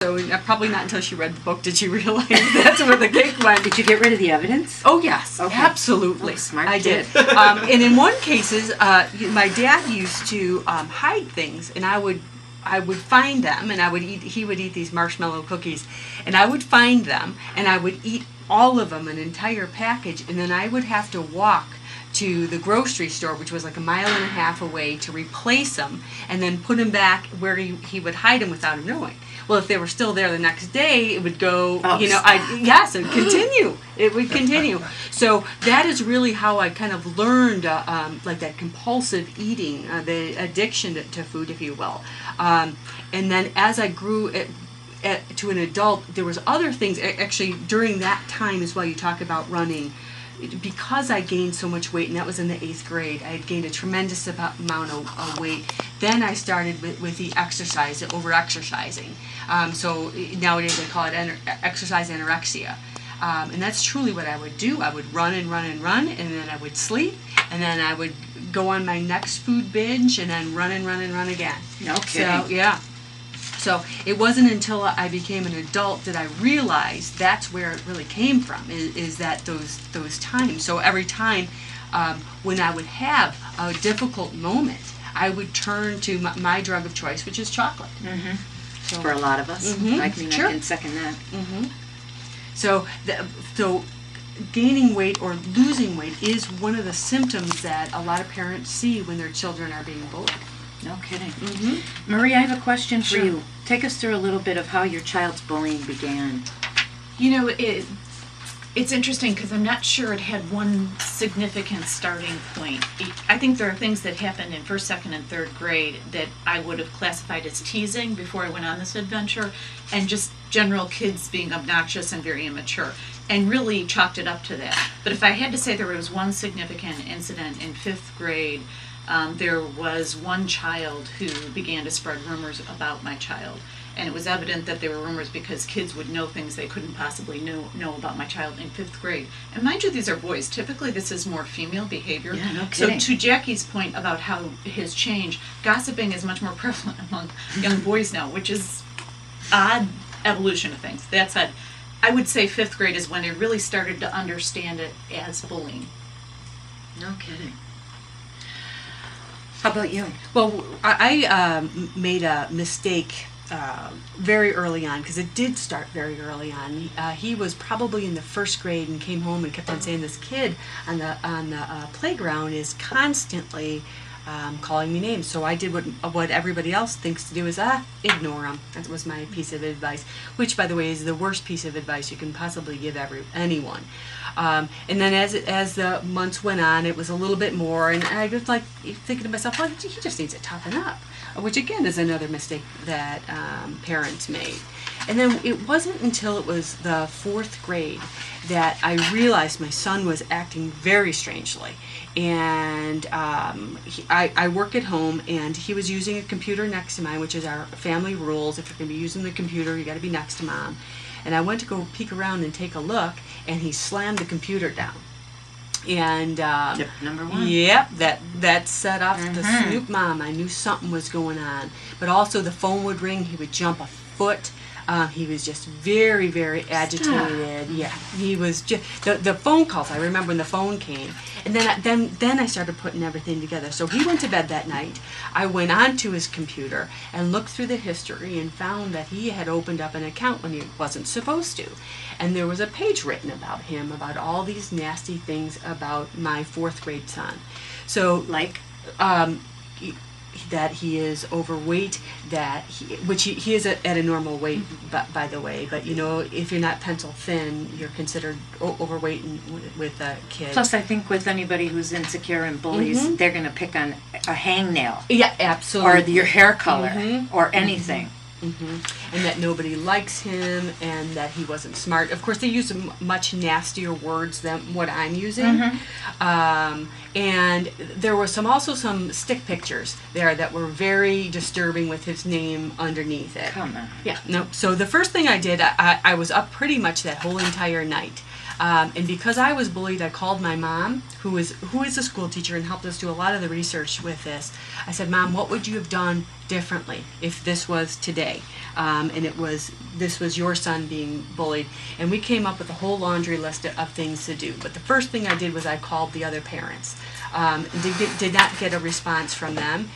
So probably not until she read the book did she realize that's where the cake went. Did you get rid of the evidence? Oh yes, okay. Absolutely. Oh, smart I kid. did. And in one cases, my dad used to hide things, and I would find them, and he would eat these marshmallow cookies, and I would find them, and I would eat all of them, an entire package, and then I would have to walk to the grocery store, which was like 1.5 miles away, to replace them and then put them back where he would hide them without him knowing. Well, if they were still there the next day, it would go, it would continue. It would continue. So that is really how I kind of learned, like that compulsive eating, the addiction to food, if you will. And then as I grew to an adult, there was other things, actually, during that time as well. You talk about running. Because I gained so much weight, and that was in the 8th grade, I had gained a tremendous amount of weight. Then I started with the exercise, the over-exercising. So nowadays they call it exercise anorexia. And that's truly what I would do. I would run and run and run, and then I would sleep, and then I would go on my next food binge, and then run and run and run again. No kidding. So, yeah. So it wasn't until I became an adult that I realized that's where it really came from, is that those times. So every time when I would have a difficult moment, I would turn to my drug of choice, which is chocolate. Mm-hmm. So, for a lot of us. Mm-hmm. I can second that. Mm-hmm. So gaining weight or losing weight is one of the symptoms that a lot of parents see when their children are being bullied. No kidding. Mm-hmm. Marie, I have a question for Sure. you. Take us through a little bit of how your child's bullying began. You know, it's interesting because I'm not sure it had one significant starting point. I think there are things that happened in 1st, 2nd, and 3rd grade that I would have classified as teasing before I went on this adventure, and just general kids being obnoxious and very immature, and really chalked it up to that. But if I had to say there was one significant incident in 5th grade, there was one child who began to spread rumors about my child. And it was evident that they were rumors because kids would know things they couldn't possibly know about my child in 5th grade. And mind you, these are boys. Typically, this is more female behavior. Yeah, no so kidding. to Jackie's point about how his change, gossiping is much more prevalent among young boys now, which is odd evolution of things. That said, I would say 5th grade is when I really started to understand it as bullying. No kidding. How about you? Well, I made a mistake very early on, because it did start very early on. He was probably in the 1st grade and came home and kept on saying, this kid on the playground is constantly calling me names. So I did what everybody else thinks to do, is ignore him. That was my piece of advice, which, by the way, is the worst piece of advice you can possibly give anyone. And then as the months went on, it was a little bit more, and I was like thinking to myself, well, he just needs to toughen up, which again is another mistake that parents made. And then it wasn't until it was the 4th grade that I realized my son was acting very strangely. And I work at home, and he was using a computer next to mine, which is our family rules. If you're going to be using the computer, you got to be next to mom. And I went to go peek around and take a look, and he slammed the computer down. And Tip number 1. Yep, that set off the Snoop Mom. I knew something was going on. But also the phone would ring. He would jump a foot. He was just very, very agitated. Stop. Yeah, he was just the phone calls. I remember when the phone came, and then I started putting everything together. So he went to bed that night. I went onto his computer and looked through the history and found that he had opened up an account when he wasn't supposed to, and there was a page written about him, about all these nasty things about my 4th grade son. So Like? That he is overweight, that he is at a normal weight, by the way, but you know, if you're not pencil thin, you're considered overweight with a kid. Plus, I think with anybody who's insecure and bullies, they're going to pick on a hangnail. Yeah, absolutely. Or your hair color, or anything. And that nobody likes him, and that he wasn't smart. Of course, they use much nastier words than what I'm using. And there were also some stick pictures there that were very disturbing with his name underneath it. Come on. Yeah, no. So the first thing I did, I was up pretty much that whole entire night. And because I was bullied, I called my mom, who is a school teacher and helped us do a lot of the research with this. I said, Mom, what would you have done differently if this was today, and this was your son being bullied, and we came up with a whole laundry list of things to do. But the first thing I did was I called the other parents. Did not get a response from them.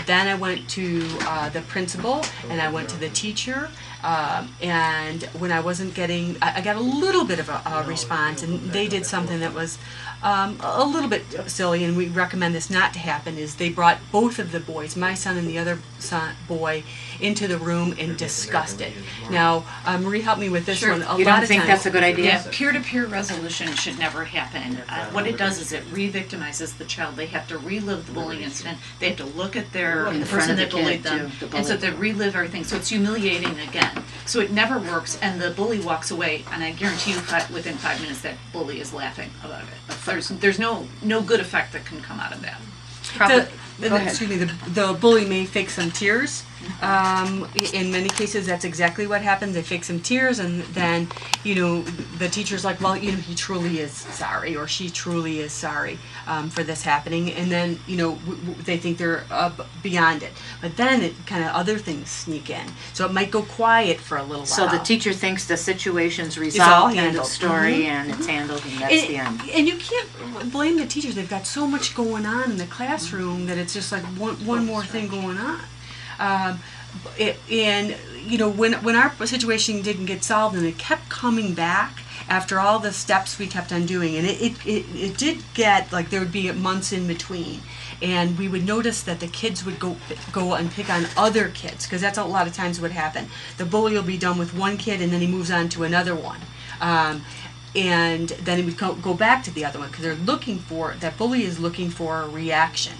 Then I went to the principal, and I went to the teacher, and when I wasn't getting, I got a little bit of a response, and they did something that was a little bit silly, and we recommend this not to happen, is they brought both of the boys, my son and the other boy, into the room and discussed it. Now, Marie, help me with this Sure. one. You don't think that's a good idea? Yeah, peer-to-peer resolution should never happen. What it does is it re-victimizes the child. They have to relive the bullying incident. They have to look at the person that bullied them, and so they relive everything. So it's humiliating again. So it never works, and the bully walks away, and I guarantee you, within 5 minutes, that bully is laughing about it. There's no good effect that can come out of that. Excuse me, the bully may fake some tears. In many cases, that's exactly what happens. They fake some tears, and then, the teacher's like, well, he truly is sorry, or she truly is sorry for this happening. And then, they think they're beyond it. But then other things sneak in. So it might go quiet for a little while. So the teacher thinks the situation's resolved, end of story, and it's handled, and that's the end. And you can't blame the teachers. They've got so much going on in the classroom that it's just like one more thing going on. When our situation didn't get solved, and it kept coming back after all the steps we kept on doing, and it did get like there would be months in between, and we would notice that the kids would go and pick on other kids, because that's a lot of times what happened. The bully will be done with one kid, and then he moves on to another one. And then he would go back to the other one, because that bully is looking for a reaction.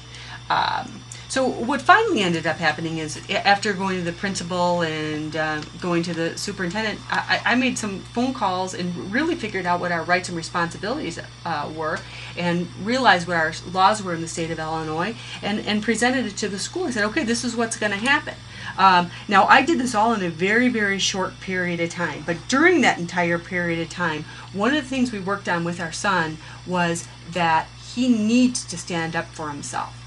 So what finally ended up happening is, after going to the principal and going to the superintendent, I made some phone calls and really figured out what our rights and responsibilities were, and realized what our laws were in the state of Illinois, and presented it to the school. I said, okay, this is what's going to happen. Now, I did this all in a very, very short period of time, but during that entire period of time, one of the things we worked on with our son was that he needs to stand up for himself.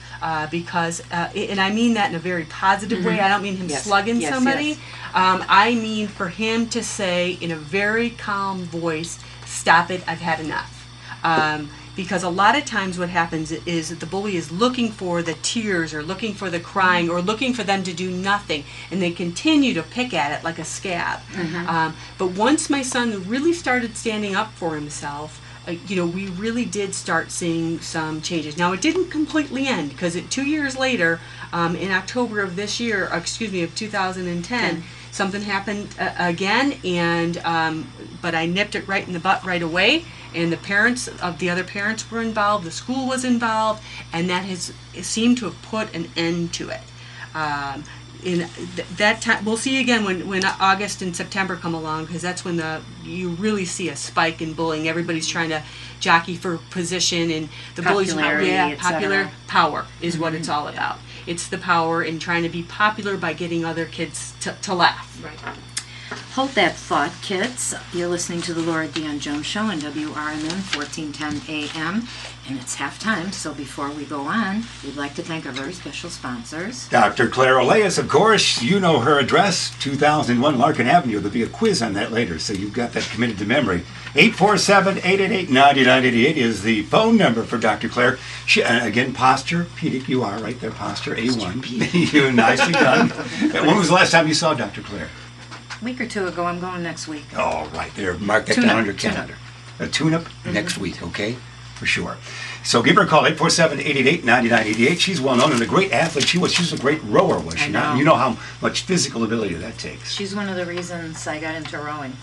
Because, and I mean that in a very positive way. I don't mean him slugging somebody. Yes. I mean for him to say in a very calm voice, "Stop it, I've had enough." Because a lot of times what happens is that the bully is looking for the tears, or looking for the crying, or looking for them to do nothing, and they continue to pick at it like a scab. But once my son really started standing up for himself, we really did start seeing some changes. Now, it didn't completely end, because 2 years later, in October of this year, of 2010, something happened again, but I nipped it right in the butt right away, and the other parents were involved, the school was involved, and that has seemed to have put an end to it. In that time, we'll see again when August and September come along, because that's when you really see a spike in bullying. Everybody's trying to jockey for position, and the bullies, popular power is what it's all about. It's the power in trying to be popular by getting other kids to laugh. Right. Hold that thought, kids. You're listening to the Laura Dion-Jones Show on WRMN 1410 AM, and it's halftime, so before we go on, we'd like to thank our very special sponsors. Dr. Claire Oleas, of course, you know her address, 2001 Larkin Avenue. There'll be a quiz on that later, so you've got that committed to memory. 847-888-9988 is the phone number for Dr. Claire. She, again, Posturepedic, you are right there, Posture A1. You nicely done. When was the last time you saw Dr. Claire? A week or two ago. I'm going next week. Oh, right there. Mark that down on your calendar. A tune-up next week, okay? For sure. So give her a call, 847-888-9988. She's well-known and a great athlete. She was a great rower, was she not? You know how much physical ability that takes. She's one of the reasons I got into rowing,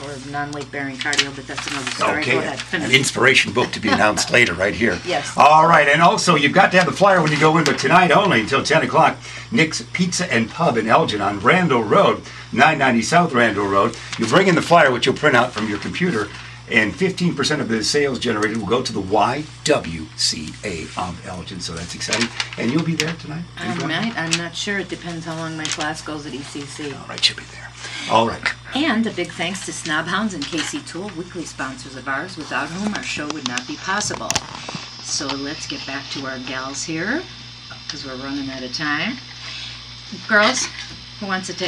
or non-weight-bearing cardio, but that's another story. Okay, Go ahead, finish. an inspiration book to be announced later right here. Yes. All right, and also you've got to have the flyer when you go in, but tonight only until 10 o'clock, Nick's Pizza and Pub in Elgin on Randall Road, 990 South Randall Road. You bring in the flyer, which you'll print out from your computer, and 15% of the sales generated will go to the YWCA of Elgin, so that's exciting. And you'll be there tonight? I'm not sure. It depends how long my class goes at ECC. All right, she'll be there. All right. And a big thanks to Snobhounds and KC Tool, weekly sponsors of ours, without whom our show would not be possible. So let's get back to our gals here, because we're running out of time. Girls, who wants to take